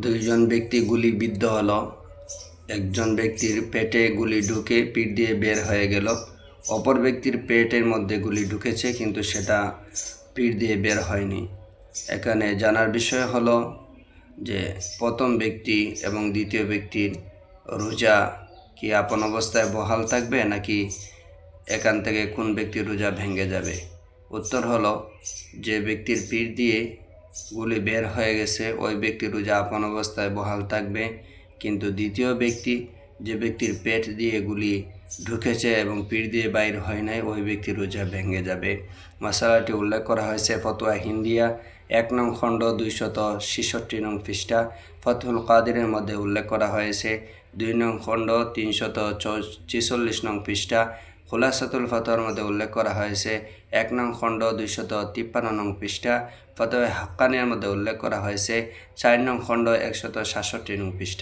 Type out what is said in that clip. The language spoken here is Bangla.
দুইজন ব্যক্তি গুলিবিদ্ধ হলো। একজন ব্যক্তির পেটে গুলি ঢুকে পিঠ দিয়ে বের হয়ে গেল, অপর ব্যক্তির পেটের মধ্যে গুলি ঢুকেছে কিন্তু সেটা পিঠ দিয়ে বের হয়নি। এখানে জানার বিষয় হলো যে প্রথম ব্যক্তি এবং দ্বিতীয় ব্যক্তির রোজা কি আপন অবস্থায় বহাল থাকবে নাকি এখান থেকে কোন ব্যক্তির রোজা ভেঙে যাবে। উত্তর হলো যে ব্যক্তির পিঠ দিয়ে গুলি বের হয়ে গেছে ওই ব্যক্তির রোজা আপন অবস্থায় বহাল থাকবে, কিন্তু দ্বিতীয় ব্যক্তি যে ব্যক্তির পেট দিয়ে গুলি ঢুকেছে এবং পিঠ দিয়ে বাইর হয় নাই ওই ব্যক্তির রোজা ভেঙে যাবে। মশালাটি উল্লেখ করা হয়েছে ফতোয়া হিন্দিয়া 1 নং খণ্ড 266 নং পৃষ্ঠা, ফতহুল কাদিরের মধ্যে উল্লেখ করা হয়েছে 2 নং খণ্ড 346 নং পৃষ্ঠা, খুলাসাতুল ফতোয়ার মধ্যে উল্লেখ করা হয়েছে 1 নং খণ্ড 253 নং পৃষ্ঠা, ফতোয়া হাক্কানিয়ার মধ্যে উল্লেখ করা হয়েছে 4 নং খণ্ড 167 নং পৃষ্ঠা।